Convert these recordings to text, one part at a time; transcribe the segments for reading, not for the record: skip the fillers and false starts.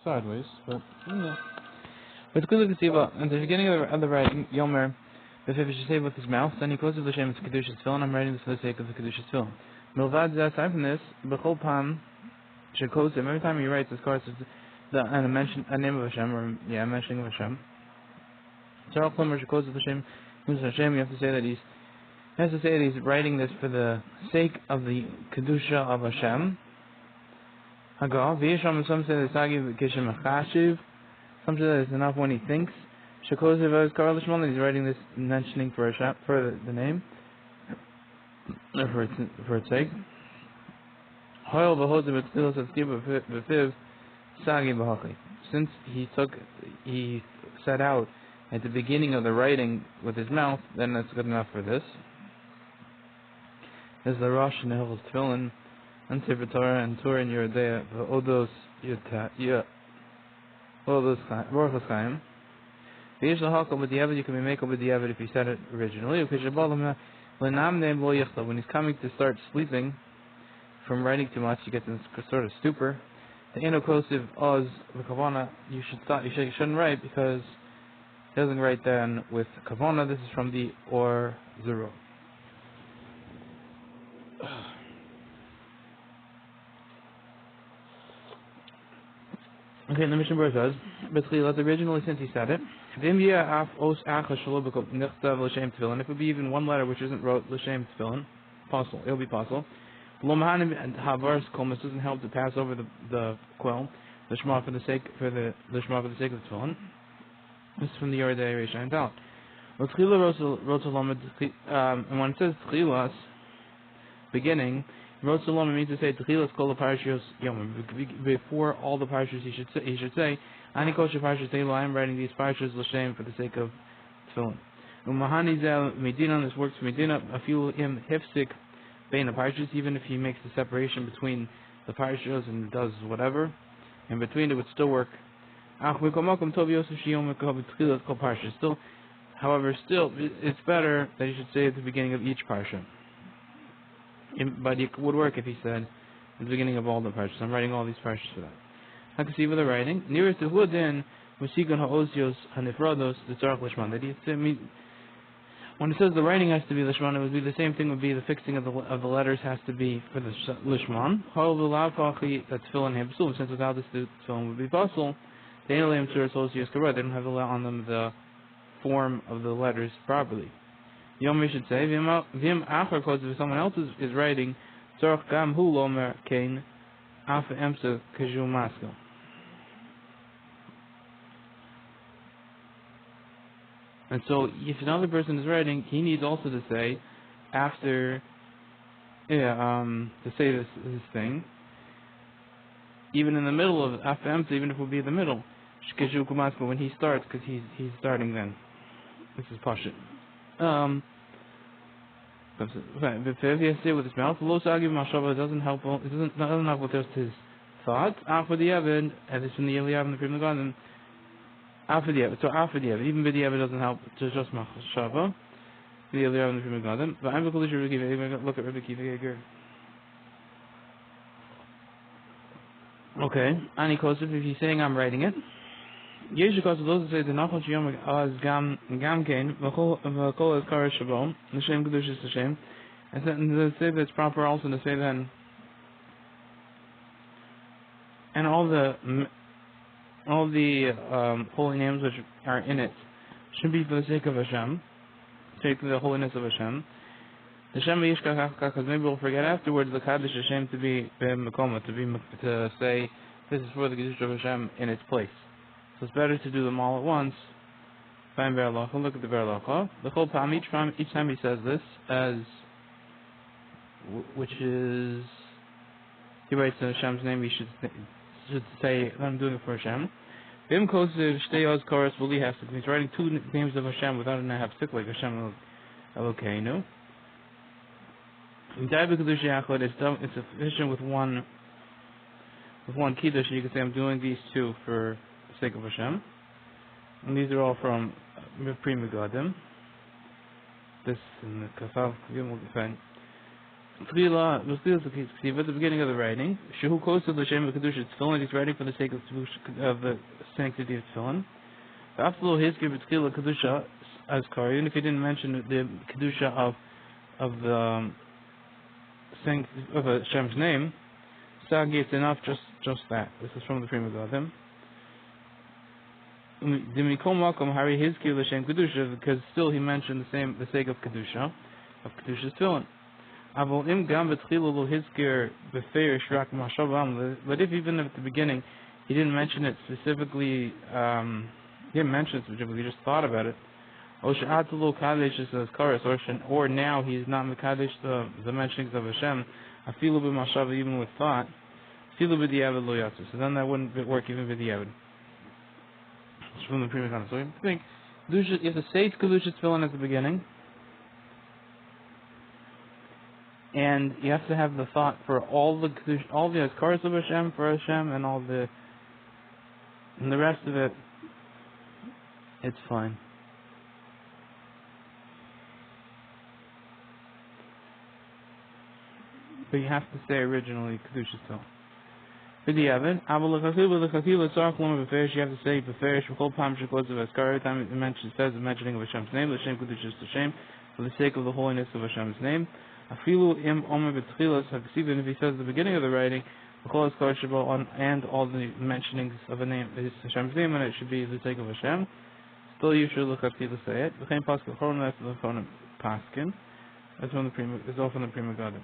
sideways, but yeah. But it's good to see about at the beginning of the writing, Yomer, if he should say with his mouth, then he closes the shame of Kedusha's Tefillin. I'm writing this for the sake of the Kedusha's Tefillin. Milvad Zeh, aside from this, Bechol Pam Shekosim, every time he writes, of course, and a name of Hashem, or a mentioning of Hashem. Tzarach Pam Shekosim Hashem, Hashem, you have to say that he's writing this for the sake of the Kedusha of Hashem. Hagav, V'yisham, some say the Sagi Kishem Achashiv. Some say that it's enough when he thinks. Shekosim is Karl Lishman, that he's writing this mentioning for Hashem, for the name, or for its sake. Hoil v'hoze b'tzilos atziv b'fiv sagi b'hachi. Since he set out at the beginning of the writing with his mouth, then that's good enough for this. There's the Rosh and the Hilchos Tefillin, and Sefer Torah and Torah and Yeridea v'odos Baruch Chaim. V'yesh l'hakol b'diavad, you can be makel b'diavad if you said it originally. When he's coming to start sleeping from writing too much, you get this sort of stupor. The inoclusive oz v'kavana, you shouldn't write because he doesn't write then with kavana. This is from the or zero. Okay, the Mishnah Berurah says, basically, originally since he said it, if it would be even one letter which isn't wrote l'shem tefillin, possible, it'll be possible. And Havars Komas doesn't help to pass over the quill, the Shema for the sake of the Tefillin. This is from the Yeridei Reish and Tal. And when it says Tchilas, beginning, Rotzalom means to say Tchilas Kol Parashiyos Yom. Before all the parashas he should say, Ani Kosher Parashas Teilu, I am writing these parashas l'shem for the sake of Tefillin. Umahani Zel Medina, this works for Medina, a few him hifsik Bein the parashas, even if he makes the separation between the parashas and does whatever, in between it would still work. Still, however, it's better that he should say at the beginning of each parsha. But it would work if he said at the beginning of all the parashas. I'm writing all these parashas for that. I can see with the writing. Nearest to Hudin, Musikan Ha'ozios Hanifrados, the Tzarach Lishman. That when it says the writing has to be Lishman, it would be the same thing, would be the fixing of the letters has to be for the Lishman. That's Tefillin Hebsul, since without this the Tefillin would be possible. They don't have on them the form of the letters properly. Yom should say, Vim Achar Kodesh, if someone else is writing, Tzarach Gam Hu Lomer Kain, Afa Emsa Kajul Maskil. And so, if another person is writing, he needs also to say, after, to say this thing, even in the middle of Afam, even if it will be in the middle, when he starts, because he's starting then. This is Pashut. If he has to say with his mouth, it doesn't help with just his thoughts. After the Evid, and it's from the Eliyav and the Prim Garden. After the Evid, even with the Evid doesn't help to just Machshava. The Eliyav and the Prim Garden. But I'm going to look at Rebbe Kiva Yeager. Okay, Ani Kosef, if he's saying I'm writing it. Yesh Kosef, those who say the Nachal Shiyom as Gam Kain, V'chol as Karash Shabom, L'Shem Kedushas L'Shem, and then say that it's proper also to say then, and all the holy names which are in it should be for the sake of Hashem, sake of the holiness of Hashem. Hashem v'yishkach, because maybe we'll forget afterwards the Kaddish Hashem to be b'mekoma, to say this is for the Kedusha of Hashem in its place. So it's better to do them all at once. Find berura. Look at the berura. The whole time, each time he says this, which is, he writes in Hashem's name, he should say, I'm doing it for Hashem. Vim kosev shtei oz koros v'li hafsik. He's writing two names of Hashem without a hafsik, like Hashem Elokeinu. It's sufficient with one kiddush. You can say I'm doing these two for the sake of Hashem, and these are all from Pri Megadim. This and the Kasav Gimel Defend. Tchila, at the beginning of the writing, Shehu Kosev L'Shem Kedusha Tefillin, he's writing for the sake of the sanctity of Tefillin. After Hizkir B'Tchila Kedusha as Kari, even if he didn't mention the Kedusha of the of Hashem's name, Sagi, it's enough just that. This is from the Prima Gadim. Dimikol Malcolm Hari Hizkir L'Shem Kedusha, because still he mentioned the sake of Kedusha's Tefillin. Avol im gam v'tchila lo hizkir b'feirish rak mashal. But if even at the beginning he didn't mention it specifically, he just thought about it. Or now he's not mekadesh the mentionings of Hashem. Afilu b'mashav, even with thought. Afilu b'diavad lo yatsu. So then that wouldn't work even b'diavad. It's from the previous one. So I think you have to say Kedusha Tefillin at the beginning. And you have to have the thought for all the Azkaras of Hashem for Hashem, and the rest of it, it's fine. But you have to say originally Kedusha still. B'diavad, you have to say beferish v'chol pam shekos of Azkar. Every time it says the mentioning of Hashem's name, L'Shem Kedusha Hashem, for the sake of the holiness of Hashem's name. Afilu im omer b'tchilas haksiv, and if he says the beginning of the writing, and all the mentionings of a name is Hashem's name, and it should be the sake of Hashem, still you should look up to say it. V'chein paskin choron, that's the choron paskin. That's from the Prima. It's all from the Prima Gadim.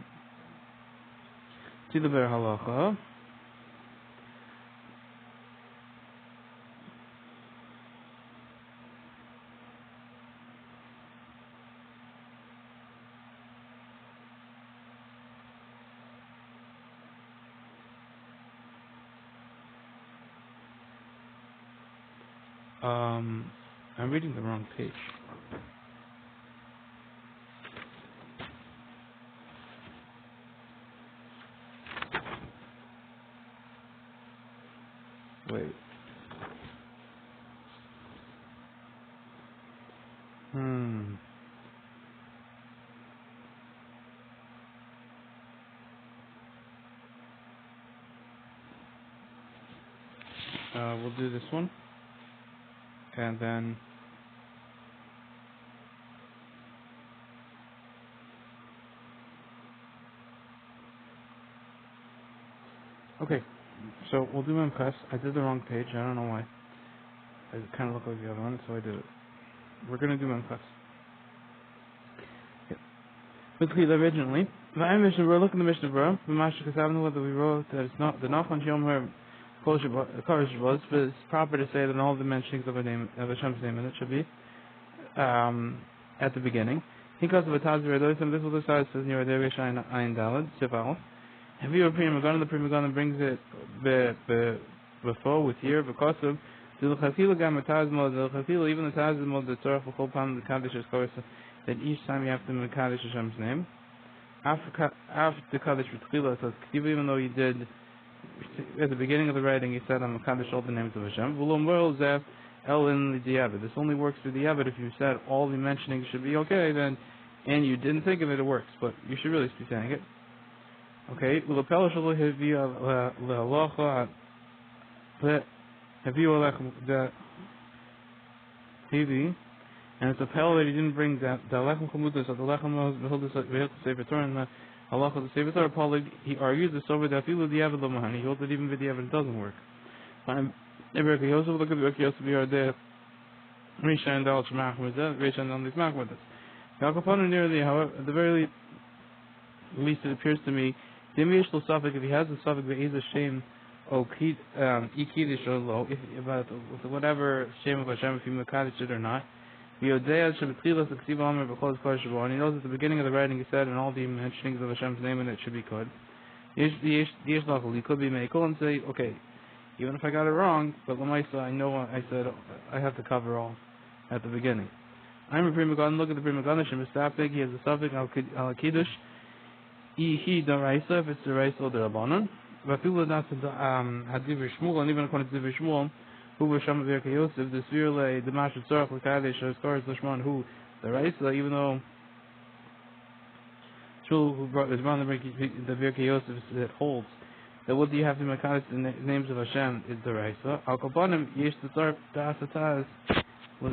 See the ber halacha. I'm reading the wrong page. Wait. We'll do this one. And then okay, so we'll do Memches. I did the wrong page. I don't know why. It kind of looked like the other one, so I did it. We're going to do Memches. Yep. Originally, we're looking at the Mishnah Berurah. The Mashiach Kasavna, whether we wrote that it's not the Nachon Yom Her Korish was, but it's proper to say that all the mentionings of Hashem's name in it should be at the beginning. He calls the Vataz Redoisim. This will decide says near Devish Ayin Dalad Sif Aleph. Have you a Prima Gadim? The Prima Gadim brings it before with year because of the L'Chafila Gam Tazmod, the L'Chafila, even the Tazmod, the Tzorach V'Chol Pam the Kaddish Koris, that each time you have to make Kaddish Hashem's name. After Kaddish V'Tchila, so even though you did at the beginning of the writing, he said, I'm Kaddish all the names of Hashem. This only works through the Diavad. If you said all the mentioning should be okay, then, and you didn't think of it, it works. But you should really be saying it. Okay. And it's a pale that he didn't bring that the lechem chamutas or the lechem behilchus sefer Torah and the halacha of the sefer Torah. Paul he argues this over the afilu diavad lo mahani. He holds that even with diavad doesn't work. Look at the Yosef Yardeh Risha and Dal Shemach with that Risha and Dal Shemach with this. Yalkapanu nearly, however, at the very least it appears to me, the Mishlo suffix, if he has the suffix that is a shame o ikidish or lo, if about whatever shame of Hashem, if you mekadesh it or not. And he knows at the beginning of the writing he said, and all the mentionings of Hashem's name in it should be good. He could be Meikol and say, okay, even if I got it wrong, but Lamaisa, I know I said I have to cover all at the beginning. I'm a Prima Gadim, look at the Prima Gadim, Shemistapik, he has a suffix, al Kiddush, he daraisa, if it's daraisa or derabanan. But people not Hadiv Shmuel, and even according to Div Shmuel, who was Shama Virka Yosef, the Svirle, the Mashal Tzorach, Lakadesh, as far as Lashman, who daraisa, even though Shul who brought is one of the Birkei Yosef that holds that what do you have to make out the names of Hashem is the Raisa. Al Kapanim Yesh Tzar Das Ataz was.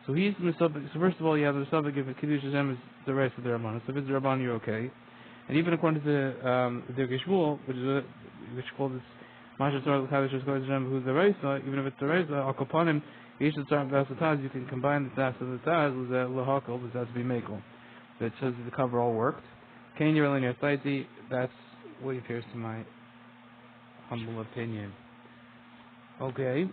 So he's Misabik. So first of all, you have the Misabik if Kiddush Hashem is the Raisa of the Rabban. So if it's the Rabban, you're okay. And even according to the Birkei Shmuel, which called this Masha Tzar L'Kadosh Hashem, who's the Raisa, even if it's the Raisa, Al Kapanim Yesh Tzar Das Ataz, you can combine the Das of the Taz with the Lahakal, which has to be Mekel. That says that the cover all worked. Kain your linear society, that's what appears to my humble opinion. Okay.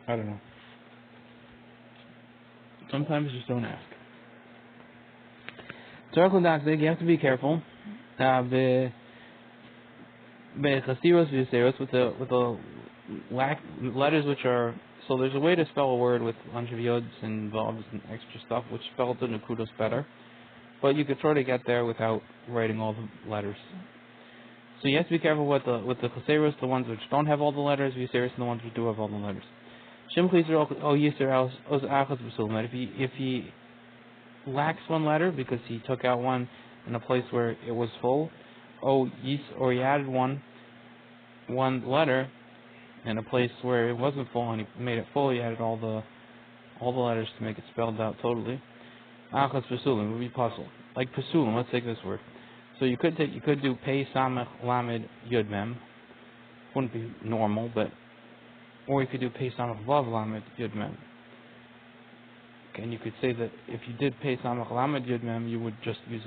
I don't know. Sometimes just don't ask. You have to be careful. The with the letters which are, so there's a way to spell a word with a bunch of yods and vavs and extra stuff, which spells the nukudos better. But you could try to get there without writing all the letters. So you have to be careful with the chaseros, the ones which don't have all the letters, viseros, and the ones which do have all the letters. If he lacks one letter because he took out one in a place where it was full, or he added one letter in a place where it wasn't full and he made it full, he added all the letters to make it spelled out totally. Achas pesulim would be puzzle. Like pesulim, let's take this word. So you could do pei samach lamed yud mem. Wouldn't be normal, but or you could do pei samach vav lamed yud mem. And you could say that if you did pei samach lamed yud mem, you would just use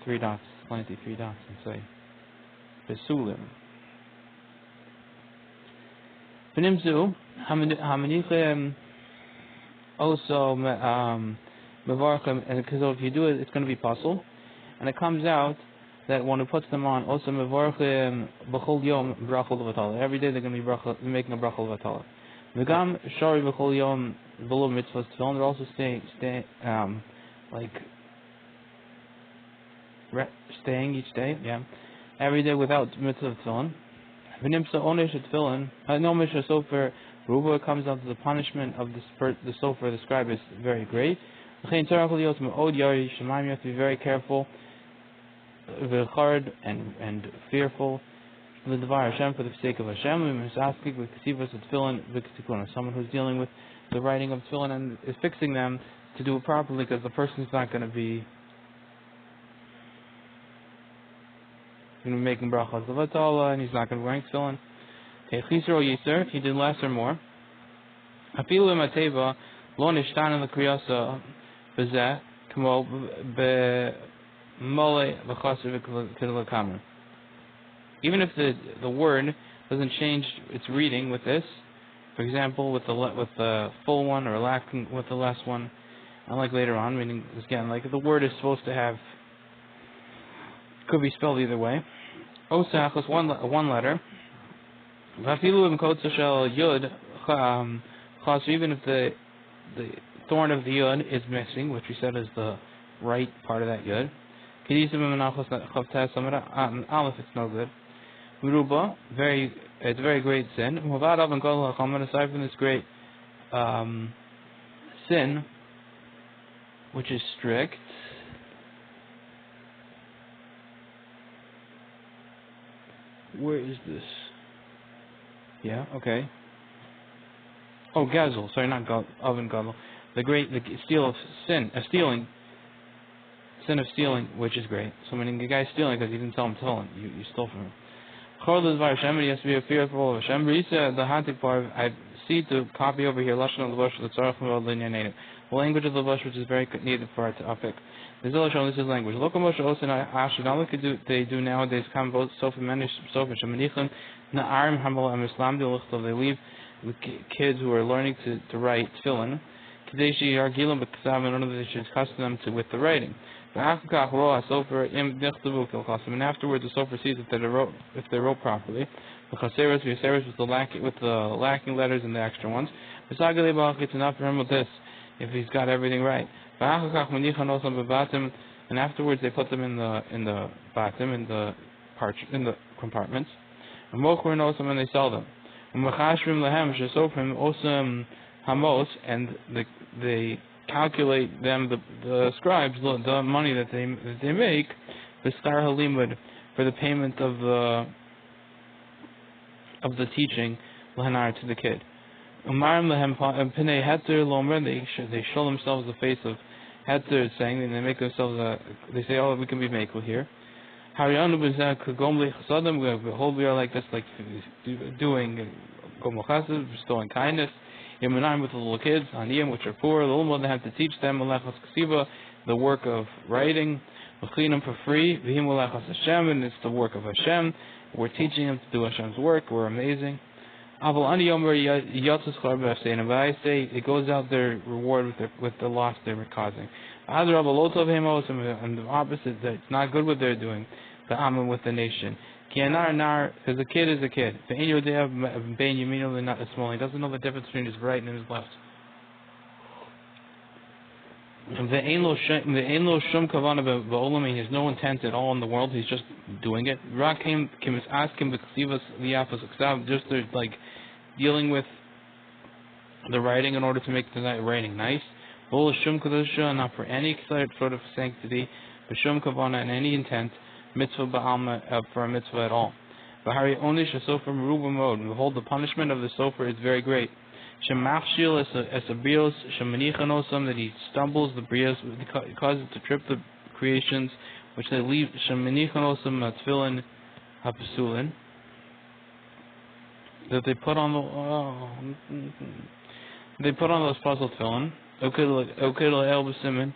3 dots, slanty 3 dots, and say pesulim. V'nimzu hamanichem also mevarchem, and because if you do it, it's going to be puzzle. And it comes out that one who puts them on also mevarchem b'chol yom brachol levatala. Every day they're going to be making a brachol levatala. V'gam shari b'chol yom v'lo mitzvahs tefillin. They're also staying each day, every day without mitzvah tefillin. V'nimsa onesh tefillin. No mishna sofer berura comes out to the punishment of the sofer. The scribe is very great. You have to be very careful, and fearful for the sake of Hashem. Someone who's dealing with the writing of tefillin and is fixing them to do it properly, because the person's not going to be making brachas levatala, and he's not going to be wearing tefillin. Okay, chisar or yiser, if he did less or more. Afilu imateva lo nishtan l'kriyasa b'zeh k'mo b'mole v'chaser v'k'lakamer. Even if the word doesn't change its reading with this, for example, with the full one or lacking with the less one, unlike later on, meaning again, like the word is supposed to have, could be spelled either way. Osach is one letter. Vafilu imkotza shel yud chas, even if the thorn of the yud is missing, which we said is the right part of that yud. Kedisim menachos chavtes alef, it's no good. Beruba, it's a very great sin. Movadav and kol hachamon, aside from this great sin, which is strict. Where is this? Yeah, okay. Oh, gazel. Sorry, not oven gadol. The sin of stealing, which is great. So, meaning the guy's stealing because you didn't tell him to him. You stole from him. Chol is Hashem, he has to be fearful of Hashem. Risa, the hantik part, I see to copy over here, lashon of the bush, the tzarach of the native. The language of the bush, which is very needed for our topic. This is language. Lokomosh also not they do nowadays. Come both sofa menish sofa shemanichim na'arim hamal amislam de they leave with kids who are learning to write tefillin. Kadeshi argilim b'ksav, in order that they should accustom them to with the writing. And afterwards the sofer sees if they wrote properly. The chaseros, v'yaseros with the lacking letters and the extra ones. V'sagale balach, it's enough for him with this, if he's got everything right. V'achakach manichan osam bebatim, and afterwards they put them in the batim, in the compartments. And mochrin osam, and they sell them. And mechashrim lehem shesofrim osam hamos, and they calculate them, the scribes, the money that they make, the star halimud, for the payment of the teaching, lahanar, to the kid. Umarim lehem pinei heter lomer, they show themselves the face of heter, saying, and they make themselves they say, oh, we can be makel here. Hariyanu b'zeh kagom lechasadim, behold, we are like this, like doing gom lechasadim, bestowing kindness. Yemenarim, with the little kids, aniyim, which are poor, the little they have to teach them malachas kasiva, the work of writing, l'chinim, for free, v'him malachas Hashem, and it's the work of Hashem. We're teaching them to do Hashem's work. We're amazing. Aval ani yomer yatzis char b'afsein, but I say it goes out their reward with the loss they were causing. Other avalotov hemos, and the opposite, that it's not good what they're doing. The amen, with the nation. Nar, because a kid is a kid. He doesn't know the difference between his right and his left. He has no intent at all in the world. He's just doing it. Just like dealing with the writing in order to make the writing nice. Not for any sort of sanctity, and any intent. Mitzvah ba'alma, for a mitzvah at all. Bahari onish sofer meruba mode. Behold, the punishment of the sofer is very great. Shemachshil es a brios, shemanichan osam, that he stumbles the brios, he causes to trip the creations, which they leave. Shemanichan osam tefillin hapesulin, that they put on those puzzle tefillin. Okidol el b'simin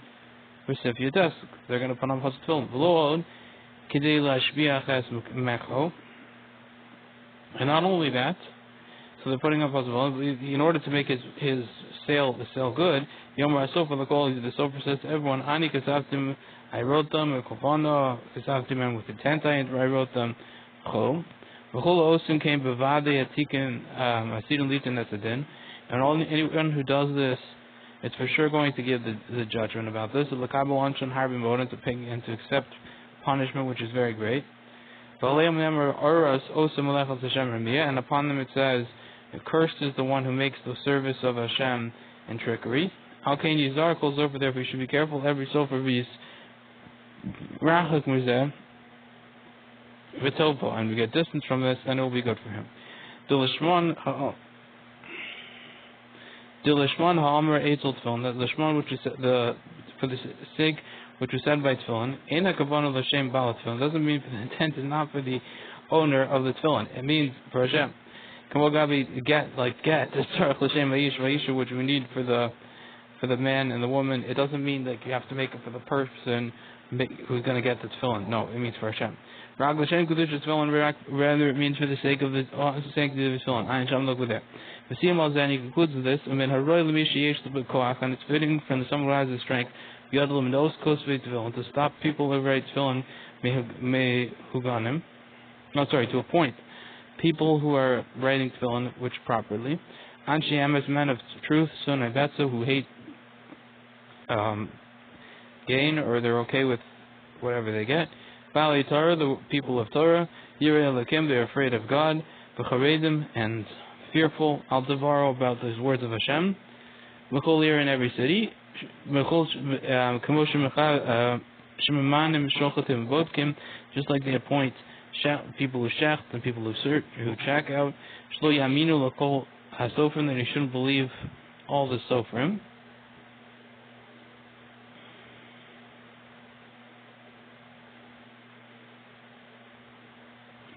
v'sifya desk. They're going to put on puzzle tefillin. V'lo and not only that, so they're putting up possible in order to make his sale good. Yomer Asofa, the sofer says to everyone, Ani kasavtim, I wrote them, Kovana kasavtim, and with intent I wrote them. Chol Osim came bevade atikin asidin litin etzadin, and anyone who does this, it's for sure going to give the judgment about this. L'kabel anshan harbin moden, and to accept punishment, which is very great. And upon them it says, cursed is the one who makes the service of Hashem in trickery. How can you calls over there? We should be careful. Every sofer is and we get distance from this, then it will be good for him. Dilishman ha'amr eitzel tefillin. That lishman, which is for the sake which was said by tefillin, Eina kavana l'shem bal tefillin, doesn't mean the intent is not for the owner of the tefillin. It means for Hashem. Kamo gabi get the tzarech l'shem vayisha, which we need for the man and the woman. It doesn't mean that you have to make it for the person who's going to get the tefillin. No, it means for Hashem. Rag l'shem kedusha tefillin, rather it means for the sake of the sanctity of the tefillin. Ayin sham look with that. V'siyam al zani concludes with this, and it's fitting from someone who has the strength. Yadlam knows to stop people who write tefillin to appoint people who are writing tefillin which properly. Anshi Amas, men of truth, Sunai Betza, who hate gain, or they're okay with whatever they get. Bali Torah, the people of Torah. Yirei Elokim, they're afraid of God. V'charedim, and fearful. Al Devaro, about the words of Hashem. V'chol ir, in every city. Just like they appoint people who shecht and people who check out, that they shouldn't believe all the sofrim.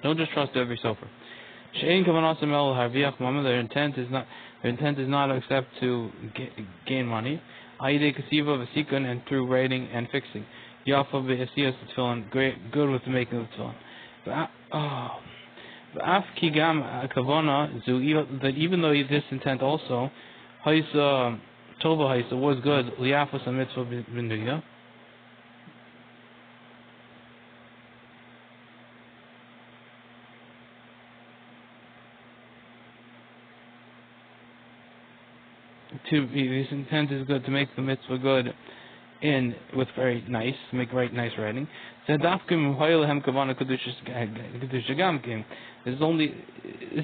Don't just trust every sofer. Their intent is not except to gain money. And through writing and fixing. Yafa be'asiyas tefillin, good with the making of the tefillin. That even though this intent also, Haisa Tova Haisa was good, Liafas a mitzvah b'nuya. his intent is good to make the mitzvah good in with very nice, make very nice writing. This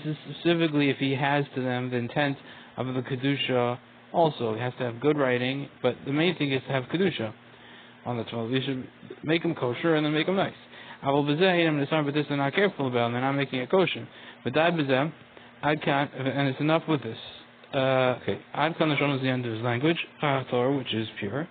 is specifically if he has to them the intent of the kedusha. Also, he has to have good writing, but the main thing is to have kedusha on the 12. You should make them kosher and then make them nice. But this they're not careful about, and they're not making it kosher. But I can't, and it's enough with this. Okay, Ad Kan Lashon is the end of his language, Torah, which is pure.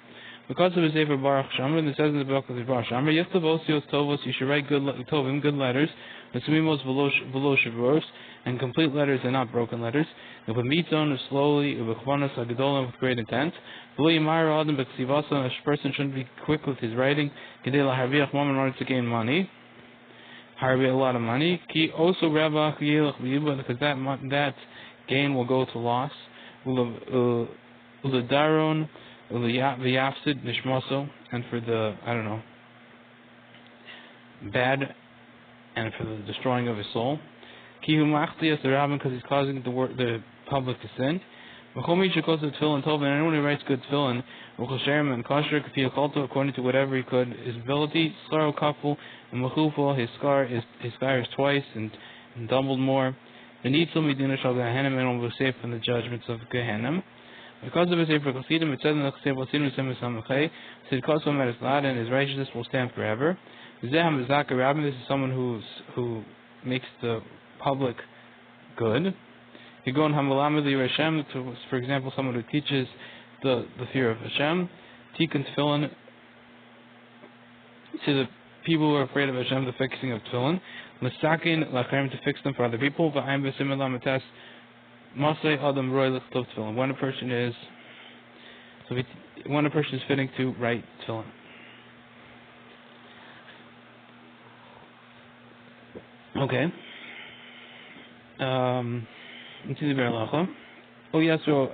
Because of his Sefer Baruch Shamar, and it says in the book of the Baruch Shamar, Yechtav Osios Tovos, you should write good Tovim, good letters, Vesumimos Velo Shavuos, and complete letters and not broken letters. Upamitzon, slowly, Ubechvanos Hagadolim, with great intent. Velo Yimar Adam Beksivason, a person shouldn't be quick with his writing, Kedela Harviach Mom, in order to gain money. Harvi, a lot of money. Ki also Rabach Yelach V'yibah, because that gain will go to loss. Uladaron, V'yafsid Nishmoso, and for the, bad, and for the destroying of his soul. Ki hu machtias the rabbin, because he's causing the public to sin. V'chomi shekos of tefillin tov, and anyone who writes good tefillin, v'chosherim and kosher, k'fi akolto, according to whatever he could, his ability, skaro kaful, and mechufo, his scar is twice, and doubled more. The nitzel midina shal Gehenim, and will be safe from the judgments of Gehenim. Because of his Sefer Chassidim, it says in the Sefer Chassidim, Samachay, said Kosom at his lad, and his righteousness will stand forever. Zehem Zaka Rabbin, this is someone who makes the public good. Higon Hamalam Hashem, for example, someone who teaches the fear of Hashem. Tikkun Tefillin, to the people who are afraid of Hashem, the fixing of Tefillin. L'sakin Lachem, to fix them for other people. V'ayim B'simim Lamates Masay Adam Roy L'chtov Tefillin. When a person is fitting to write Tefillin. Okay. Into the Berlacha. O Yitro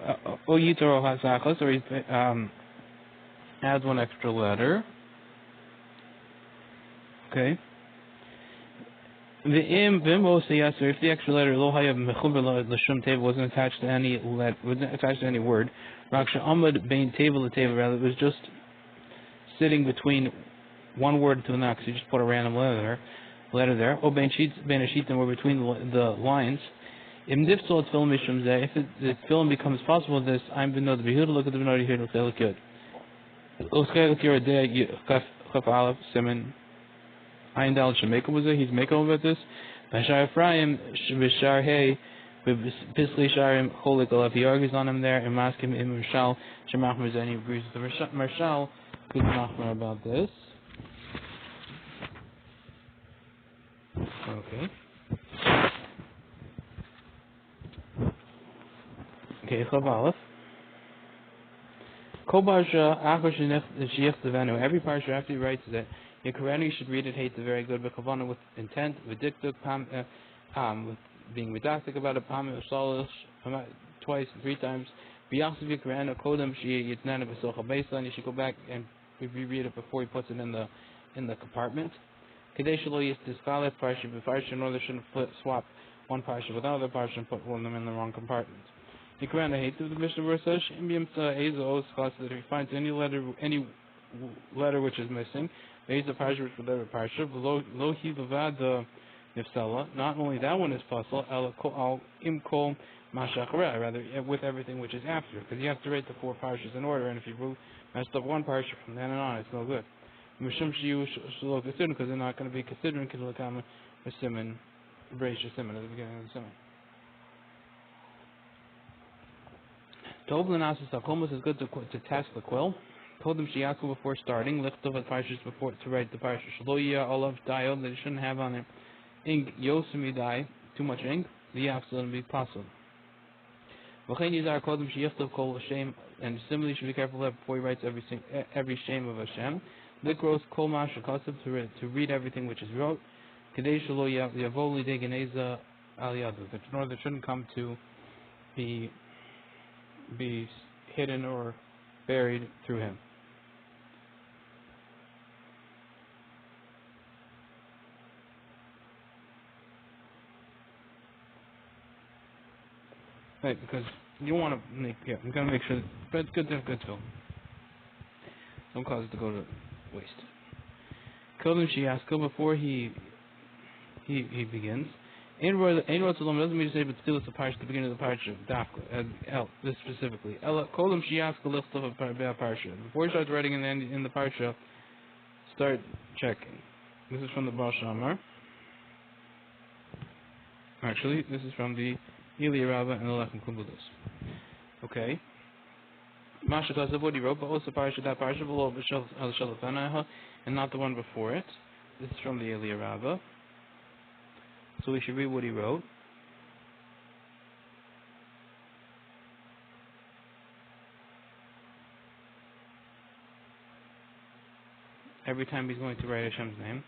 Hasachos, or he adds one extra letter. Okay. If the extra letter lo hayav mechuber l'shum teva wasn't attached to any word, raksha amad bein teva l'teva, rather it was just sitting between one word to the next. You just put a random letter there. Or bein a or between the lines. If the film becomes possible with this, I'm been the behuda look at the benodi here to look good. Chaf alef siman. Ayin Dal Shemeka was there. He's making over this. Bashar Ephraim Bishar Hey Pisli Sharim Cholik Alef. He argues on him there. And Maskim Im Marshal Shemach Mizani agrees with the Marshal. Good Machmer about this. Okay. Okay, Chav Aleph. Kol Parsha Achar Sheyiach Devenu. Every Parsha after he writes that Yekarenu, you should read it, hate the very good, but Kavana with intent, with diktuk, with being medactic about it, twice, 3 times. B'yachsav Yekarenu, Kodem Shi Yitnana B'socha Baseline, you should go back and reread it before he puts it in the compartment. Kadesh Lo Yistiskalef Parsha B'Parsha, in order they shouldn't swap one Parsha with another Parsha and put one of them in the wrong compartment. Yekarenu hates the Mishnah verse says, that if he finds any letter which is missing, there's a parsha which whatever parsha. Lo hi levad the nifsala. Not only that one is puzzle. Al imkol mashachra. Rather, with everything which is after, because you have to write the 4 parshas in order. And if you messed up one parsha from then on, it's no good. Mishum shiyu shlo considering, because they're not going to be considering kidulakam siman, breisha siman at the beginning of the siman. Tov l'nasis hakomas is good to test the quill. Told them Shiyaku before starting, lichtov at parshas before to write the parsha. Shaloya olav dial that you shouldn't have on it ink yosemi dai, too much ink. The yafsel and be possible. V'chein yizar kodem shiyichtov kol Hashem, and similarly should be careful that before he writes every shame of Hashem. Likros kol mashakasav to read everything which is wrote. Kadei shalo yavoli degeneza al yadu, that in order that shouldn't come to be hidden or buried through him. Right, because You want to make, yeah, you gotta make sure, but it's good to have good fill. Don't cause it to go to waste. Kodim Shiasko, before he begins. Ein Rotzalom doesn't mean to say, but still it's a parsha at the beginning of the parsha. Dafka, this specifically. Kodim Shiasko Lichtov parsha. Before he starts writing in the parsha, start checking. This is from the Baal Shamar. Actually, this is from the Eli Rabbah and the Lechem Kumbudos. Okay. Masha Kasav, what he wrote, but also parsha, that parsha below Al Shalafanaha, and not the one before it. This is from the Eli Rabbah. So we should read what he wrote. Every time he's going to write Hashem's name.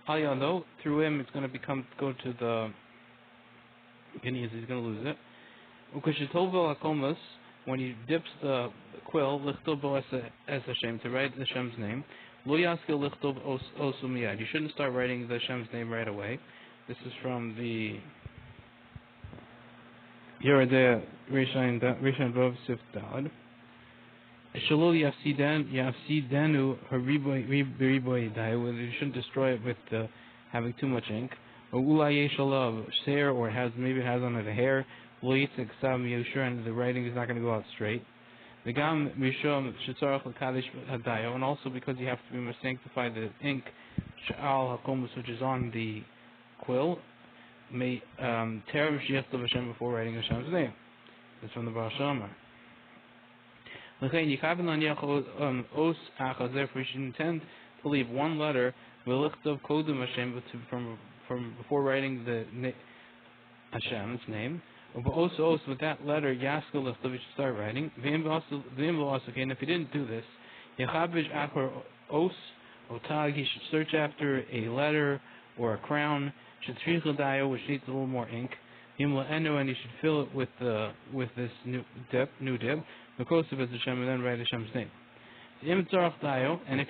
Al through him it's going to go to the Guineas, he's going to lose it. Ukashitovel Akomas, when he dips the quill, Lichtobo es Hashem, to write Hashem's name. Lo Yaskil Lichtov Osu Miyad. You shouldn't start writing the Hashem's name right away. This is from the Yeridea Rishon Vov Sif Dalad. Shalol Yafsidenu Hariboy Dai. You shouldn't destroy it with having too much ink. Or Ulay Shalav Share, or maybe it has on it a hair. Lo Yitzek Sam Yoshur, and the writing is not going to go out straight. The Gam Mishom Shetzarach L'Kadosh Hadayo, and also because you have to sanctify the ink Sha'al HaKomus, which is on the quill, may tear Mashiach of Hashem before writing Hashem's name. That's from the Baal Shamar. Therefore, you should intend to leave one letter V'lichtov Kodem Hashem from before writing the Hashem's name. But also with that letter Yaskal Lichtov, you should start writing. And if you didn't do this, Yechabish Achor Os Otag, he should search after a letter or a crown. Shetrichadayo, which needs a little more ink. And he should fill it with this new dip, Makosiv as Hashem, and then write Hashem's name. And if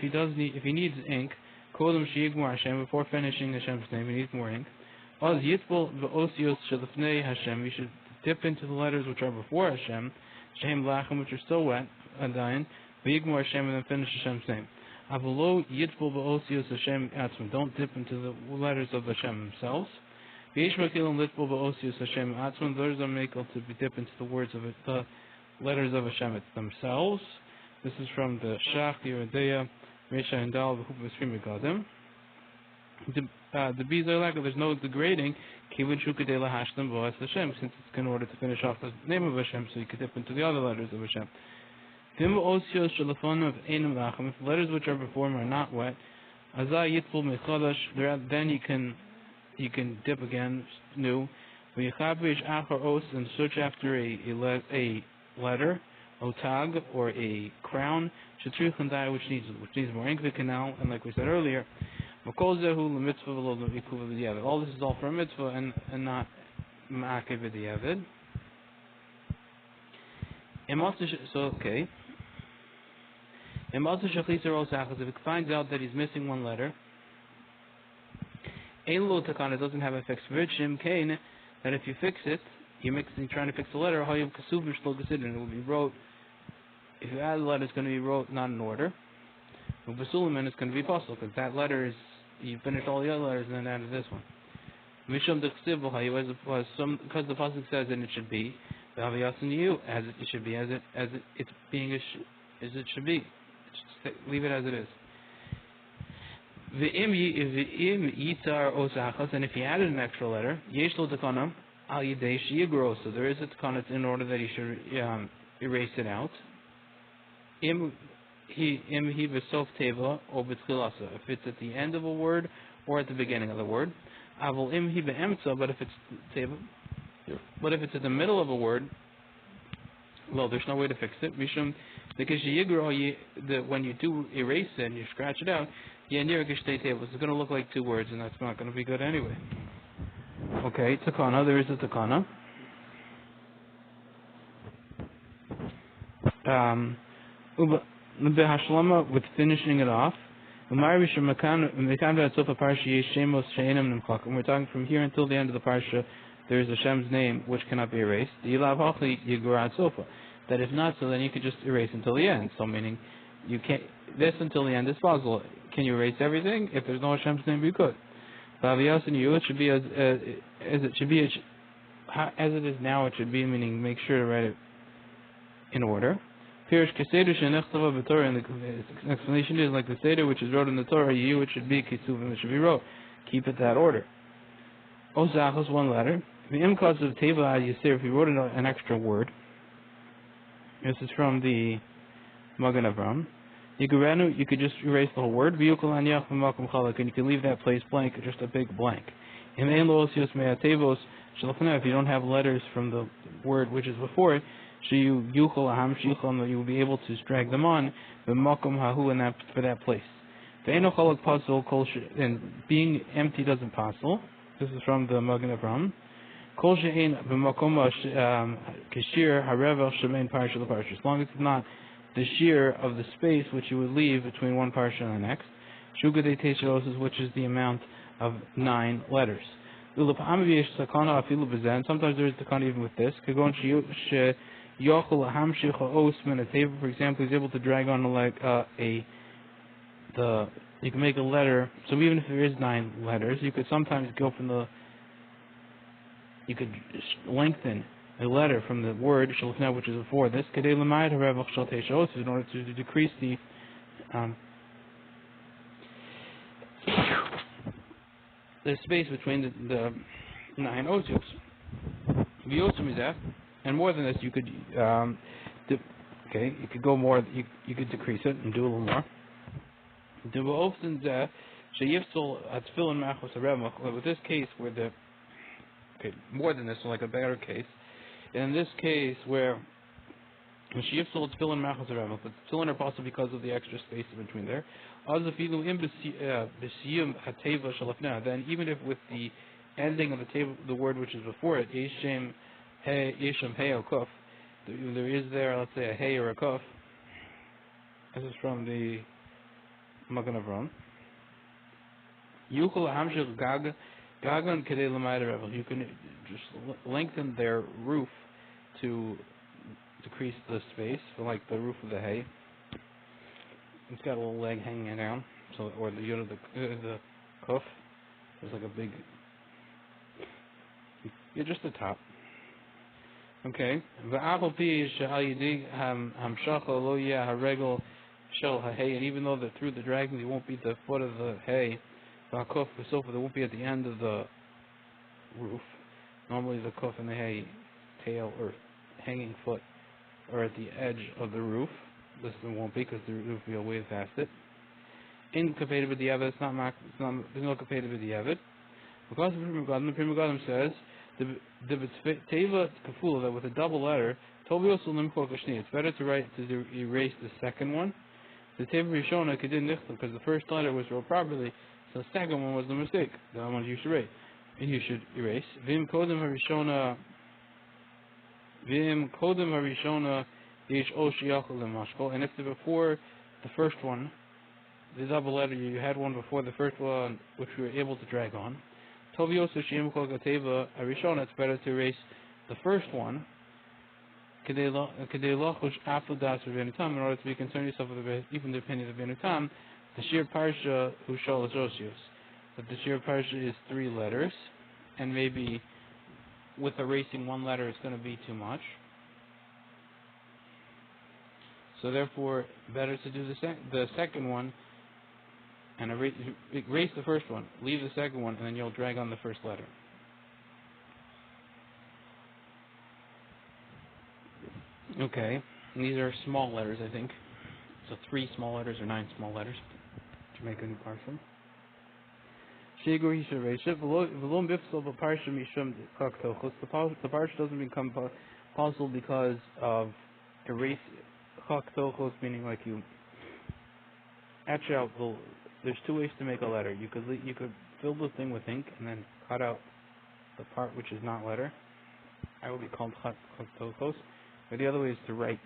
he needs ink, Kodem Sheyigmor Hashem, before finishing Hashem's name, he needs more ink. Oz Yitbol V'Osios Shelifnei Hashem, you should dip into the letters which are before Hashem, Shehem Lachem, which are still wet, Adayin, V'Yigmor Hashem, and then finish Hashem's name. Avolo Yitbol V'Osios Hashem Atzman, don't dip into the letters of Hashem themselves. V'Yishmakilim Litbol V'Osios Hashem Atzman, those are made to dip into the words of it, the letters of Hashem themselves. This is from the Shach, Yeridea, Resha and Dal, the Hup of Stream Gadim. The Bizarlaka, there's no degrading, Kivin Shukadela Hashtam Boas Hashem, since it's in order to finish off the name of Hashem, so you could dip into the other letters of Hashem. Vim Osios Shalafon of Einam Lachem, if the letters which are before him are not wet, Azah Yitful Mechodash, then you can dip again, new. V'Yechabish Achar Os, and search after a letter, Otag, or a crown, Shetrich and Dai, which needs more ink, the canal, and like we said earlier, all this is all for a mitzvah and not ma'akev v'diavad. So okay. If it finds out that he's missing one letter, it doesn't have a fixed virtue, that if you fix it, you're trying to fix the letter, and it will be wrote. If you add the letter, it's going to be wrote not in order. And it's going to be possible because that letter is, you finished all the other letters and then added this one. Because the pasuk says that it should be, as it should be, as it should be. Leave it as it is. And if he added an extra letter, so there is a takana in order that he should erase it out. If it's at the end of a word or at the beginning of the word. But if it's at the middle of a word, well, there's no way to fix it. Because when you do erase it and you scratch it out, it's going to look like two words, and that's not going to be good anyway. Okay, takana, there is a takana. With finishing it off. And we're talking from here until the end of the parsha. there is Hashem's name which cannot be erased. That if not so, then you could just erase until the end. So meaning, you can't. This until the end is possible. Can you erase everything? If there's no Hashem's name, you could. It should be as it should be as it is now. It should be, meaning make sure to write it in order. Pirish Keseder Shenechsava b'Torah, and the explanation is like the Seder which is wrote in the Torah, you it should be Kisuvim, it should be wrote. Keep it that order. Ozachos, one letter. The imkos of Teva Ad Yisir, if you wrote an extra word. This is from the Magen Avram. You could just erase the whole word. And you can leave that place blank, just a big blank. If you don't have letters from the word which is before it, you will be able to drag them on for that place. And being empty doesn't possible. This is from the Magen Avram. As long as it's not the shear of the space which you would leave between one parsha and the next. Which is the amount of 9 letters. And sometimes there is takana even with this. For example, he's able to drag on you can make a letter. So even if there is 9 letters, you could sometimes go from you could lengthen a letter from the word shalfna, which is before this, in order to decrease the space between the 9 otios. And more than this, you could you could go more. You could decrease it and do a little more. With this case, where more than this, so like a better case. In this case, where but tefillin are possible because of the extra space in between there. Then even if with the ending of the table, the word which is before it, yeshem hey or kuf, there is there, let's say, a hey or a kuf. This is from the Magen Avram. You can just lengthen their roof to decrease the space for like the roof of the hay. It's got a little leg hanging down, so or the kuf. There's like a big. You're just the top. Okay. And even though that through the dragging it won't be the foot of the hay, the kuf they won't be at the end of the roof. Normally the kuf and the hay tail or hanging foot are at the edge of the roof. This one won't be because the roof will be away past it. Incapated with the Yavid, there's no capated with the Yavid. Because the Prima Gadam says the Teva Kafula, that with a double letter, it's better to erase the second one. The Teva Rishona Kedin Nichta, because the first letter was wrote properly, so the second one was the mistake. The other one you should erase. And you should erase. Vim Kodem Harishona Yesh Oshiyachal Lemashkol. And if before the first one, the double letter, you had one before the first one, which we were able to drag on. Toviosu Shim Kol Gateva Harishona, it's better to erase the first one. In order to be concerned yourself with even the opinion of Benutam, the Shir Parsha Hushal Josios. That the Shir Parsha is 3 letters, and maybe with erasing one letter it's going to be too much. So therefore, better to do the second one and erase the first one, leave the second one, and then you'll drag on the first letter. Okay, and these are small letters, I think. So 3 small letters or 9 small letters to make a new parsha. The parsha doesn't become possible because of erase chak, meaning like you etch out there's 2 ways to make a letter. You could fill the thing with ink and then cut out the part which is not letter. That would be called chak. Or the other way is to write,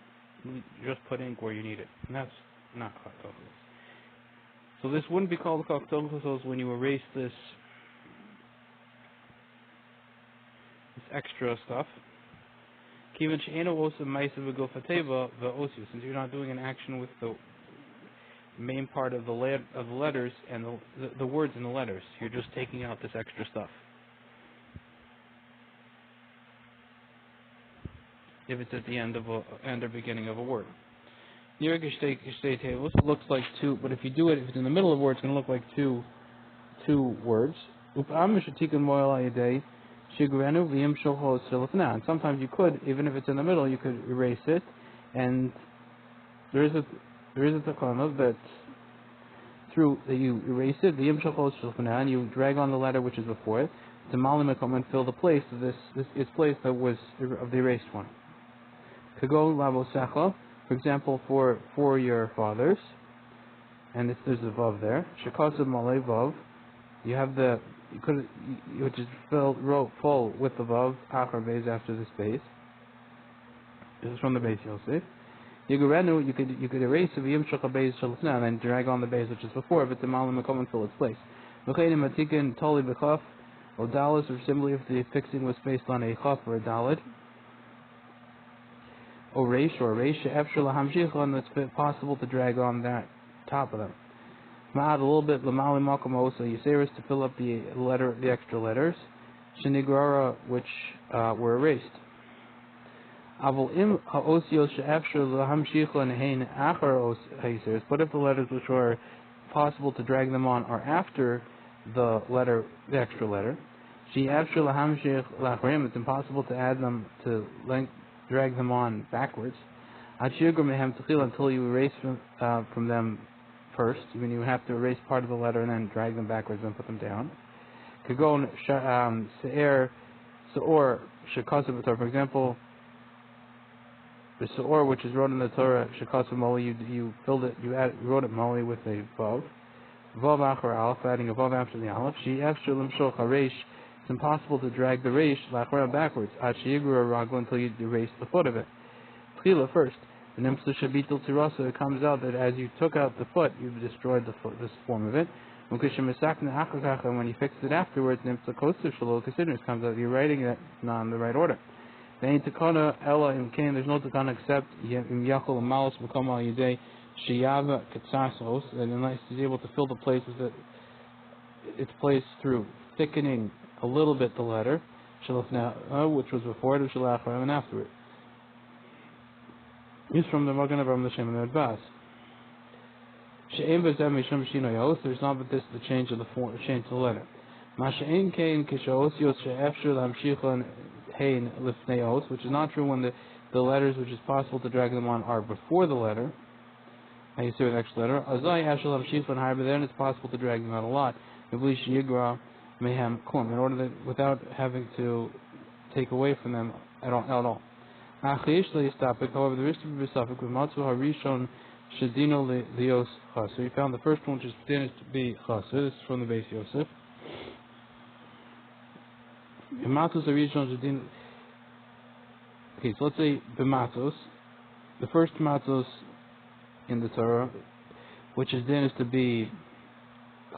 just put ink where you need it. And that's not chak. So this wouldn't be called chak when you erase this extra stuff. Since you're not doing an action with the main part of the letters and the words in the letters, you're just taking out this extra stuff. If it's at the end or beginning of a word. It looks like two, but if you do it, if it's in the middle of a word, it's going to look like two words. And sometimes you could, even if it's in the middle, you could erase it. And there is a takana that you erase it, and you drag on the letter which is before it, to malim and fill the place of this place that was of the erased one. Kago lavo, for example, for your fathers, and there's a vav there. Shekasav malay vav. You have which is full with the vav achar beis after this base. This is from the base Yosef. Yigurenu, you could erase the v'yim shachar beis shalifna and then drag on the base which is before, but the malim come and fill its place. V'cheinim atikin toli b'chaf or dalas, or similarly if the fixing was based on a chaf or a dalid. Or reish, and it's possible to drag on that top of them. Ma'ad a little bit l'mali makom osa yiseris to fill up the extra letters. Shenigrara, which were erased. Avol im ha'osios she'efshir l'hamshicha nehein achar ha'yiseris. But if the letters which are possible to drag them on are after the extra letter, she'efshir l'hamshich l'achrim, it's impossible to add them drag them on backwards. Until you erase from them first. I mean, you have to erase part of the letter and then drag them backwards and put them down. Kagon se'er se'or shekasav Torah. For example, the se'or which is wrote in the Torah shekasav moli, you filled it, you wrote it moli with a vav achar alef, adding a vav after the alef. She after limshoch hareish. It's impossible to drag the reish lachra backwards until you erase the foot of it. Tchila first. The nimtzu shabitul tirasa. It comes out that as you took out the foot, you've destroyed this form of it. And when you fixed it afterwards, nimtzu kosev shalo considers comes out. You're writing it not in the right order. There's no takana except im yachol malos b'kom al yidei sheyava ketsasos, and unless he's able to fill the places that its place through thickening a little bit the letter, which was before it, and after it. He's from the Magen Avraham L'Shem and the Advas. There's not but this the change of the letter. Which is not true when the letters which is possible to drag them on are before the letter. Now you see with the extra letter. Then it's possible to drag them out a lot. In order that without having to take away from them at all. However, there is to be besafik with matzu harishon shadino lios chaser. So you found the first one which is to be chaser. This is from the base Yosef. B'matzos harishon shadino. Okay, so let's say b'matzos, the first matzos in the Torah, which is to be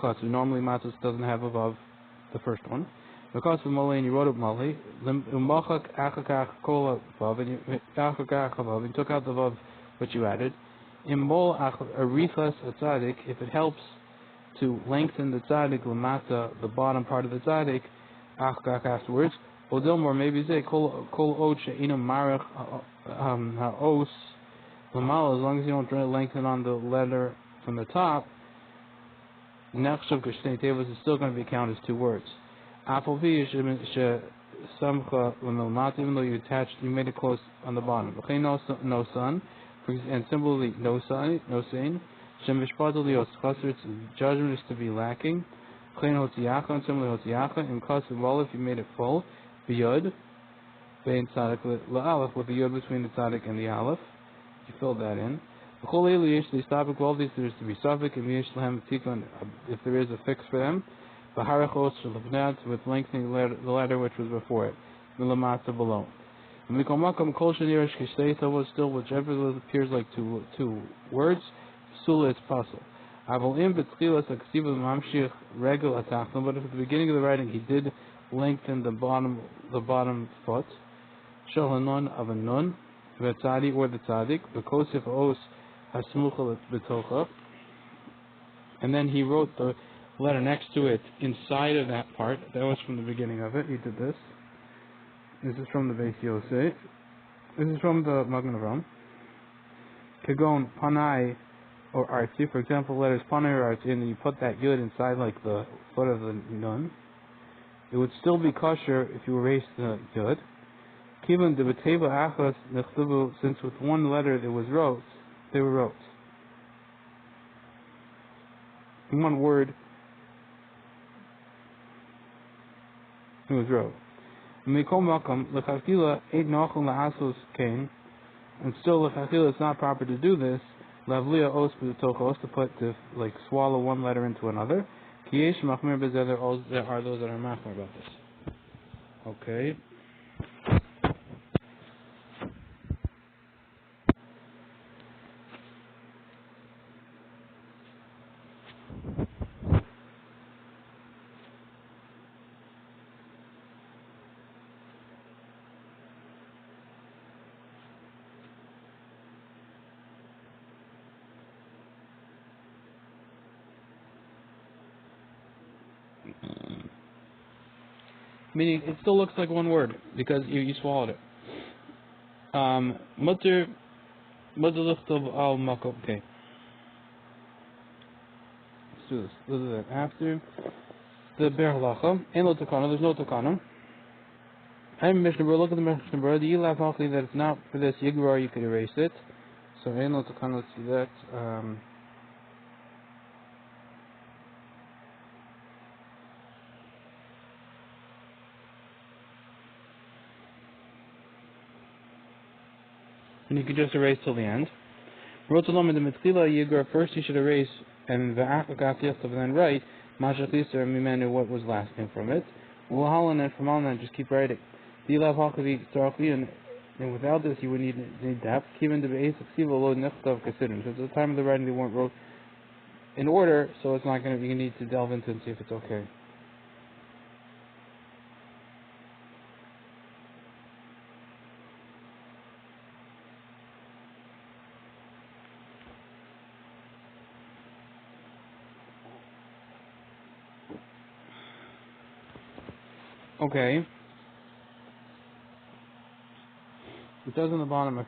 chaser. Normally matzos doesn't have above the first one. Because of Mali, and you wrote up Mali, and you took out the vav which you added. If it helps to lengthen the tzadik lamata, the bottom part of the tzadik, afterwards, Odilmor maybe say kol od she'inam marach ha'os lamala, as long as you don't try to lengthen on the letter from the top, nechshav kashtei tevos is still going to be counted as two words. Even though you made it close on the bottom. No sun, and similarly no sign, its judgment is to be lacking. And similarly in if you made it full, biyud, with the yud between the tzadik and the aleph, you filled that in. All these there is to be suffix, and if there is a fix for them. With lengthening the letter which was before it, the lamata below. And still, whichever appears like two words, sula is puzzle. But if at the beginning of the writing he did lengthen the bottom foot. Shal nun of a nun, the tzadi or the tzadik, the kosif os hasmucha betocha, and then he wrote the letter next to it inside of that part. That was from the beginning of it. He did this. This is from the Beis Yosef. This is from the Magen Avraham. Kagon panai or artzi. For example, letters panai or artzi, and then you put that yud inside like the foot of the nun. It would still be kosher if you erased the yud. Kivan de beteva achas nechtuvu, since with one letter it was wrote, they were wrote. In one word, it was wrote. Mikol makam lechakila eight nachol la'asos kain, and still lechakila it's not proper to do this. Lavlia os b'tochos, to like swallow one letter into another. Kiyesh machmir bezether os, there are those that are machmir about this. Okay. Meaning it still looks like one word because you swallowed it. Mutter lichtov al makom. Okay. Let's do this. Let's do that. After the berura, ain't no takana. There's no takana. I'm mishna berura. Look at the mishna berura. The alef halachli that it's not for this yigrar. You could erase it. So ain't no takana. Let's see that. And you could just erase till the end. Rotalom in the mitzvah yigur, first you should erase, and the achakaf yachtav, then write mashachliser mimenu, what was last name from it. Uhalan, and from Alnan, just keep writing. Dilav hakavi starachli, and without this you would need depth. Kiven de be'es ksiva lo nechtav kasidim. So at the time of the writing they weren't wrote in order, so it's not going to. You need to delve into it and see if it's okay. Okay. It says on the bottom,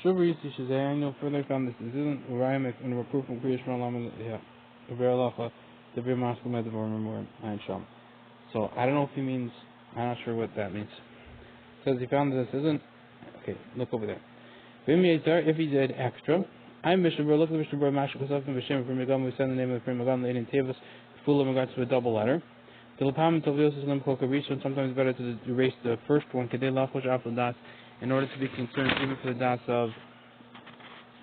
Shuvri Shazay, I know further found this isn't Uriah and a reproof from Kriyash Malam, yeah, the Beralacha, the Bir Maskal Medavar Memoriam, Ayin Sham. So I don't know if he means, I'm not sure what that means. It says he found this isn't, okay, look over there. If he did extra, I'm Mishnah, look at the Mishnah, Mashal Kasaf and Vishem from Megam, we send the name of the Megam, the Indian Tavis, full of regards to a double letter. The Lapam Tovios is Limko Kavish, and sometimes better to erase the first one, Kadeh Lachosh Afal Das, in order to be concerned even for the Das of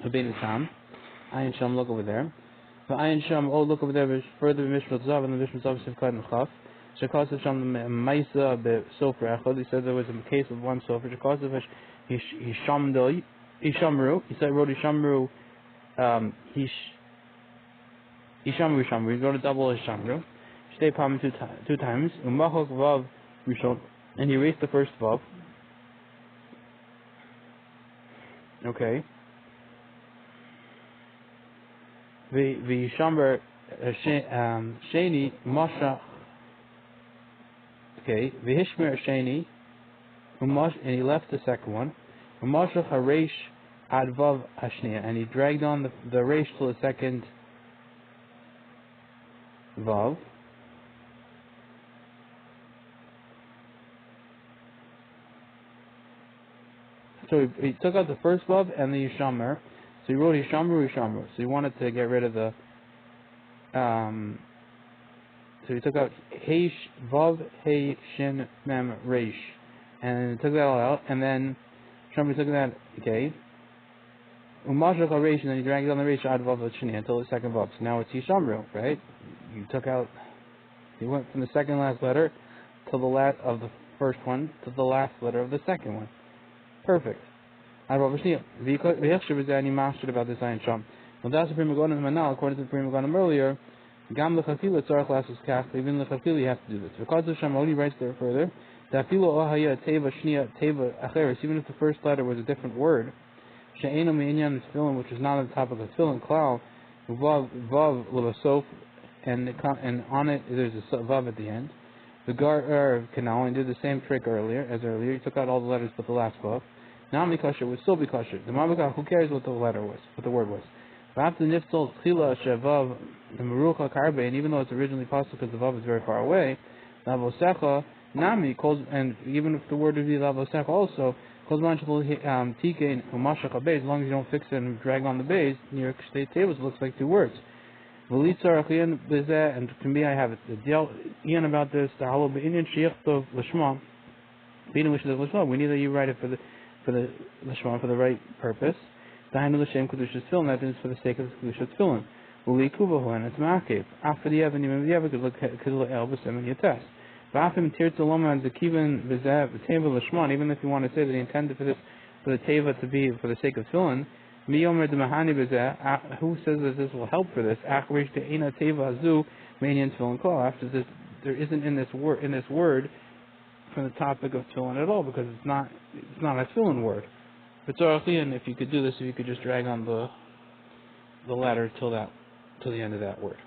Abein Tam. Ayin Sham, look over there. The Ayin Sham, oh, look over there, further Mishmal Zav, and the Mishmal Zav Sivkad and Chaf. Shekos Sham, the Maisa, the Sofer Echad, he said there was a case of one Sofer. Shekos Hishamru, he said, wrote Hishamru, Hishamru, he wrote a double Hishamru. Stay palm two times. Umachok vav rishon, and he erased the first vav. Okay. The shamber sheni masha. Okay. The hishmer sheni umash, and he left the second one. Umashach hareish ad vav hashnia, and he dragged on the reish to the second vav. So he took out the first vav and the yishamer. So he wrote yishamru. So he wanted to get rid of the. So he took out heish vav hey shin mem reish, and took that all out. And then Shlomo took that, okay. Umashach reish, and then he dragged on the reish ad vav shini until the second vav. So now it's yishamru, right? You took out. He went from the second last letter to the last of the first one to the last letter of the second one. Perfect. According to the Prima Gonim earlier, Gam lechatchila tzarich lasos kach. Even lechatchila you have to do this. Because of Shlomo, he writes there further. Da'afilu ohaya teva shnia teva acheres. Even if the first letter was a different word, she'enu me'inyan tefillin, which is not on the topic of tefillin, klal vav levasof, and on it there's a vav at the end. The gar canal and did the same trick earlier. He took out all the letters but the last vav. Nami kosher would still be kosher. The mabaka, who cares what the letter was, what the word was? After niftal tchila shevav the merucha karbe, and even though it's originally possible because the vav is very far away, lavosecha nami calls, and even if the word would be lavosecha also, calls manchul tikein umashach beis, as long as you don't fix it and drag on the beis near state tables, it looks like two words. V'litzar achiyan bezeh, and to me I have it. The deal Ian about this. The halo beinian sheichtov l'shma, being which is l'shma. We need that you write it for the l'shma, for the right purpose. Dahainu l'shem kedushas tefillin, that is for the sake of the kedushas tefillin. U'likuvahu, and it's ma'akev. After the evan, even the evan could look el b'sim and yates. V'afim tirtz loma and zekivan bezeh v'teva l'shma. Even if you want to say that he intended for the teva to be for the sake of tefillin. Miyomer de mahani bezeh. Who says that this will help for this? Achrish de ina teva hazu meinian tefillin klal. After this, there isn't in this word from the topic of tefillin at all, because it's not a tefillin word. But and if you could do this, if you could just drag on the letter till the end of that word.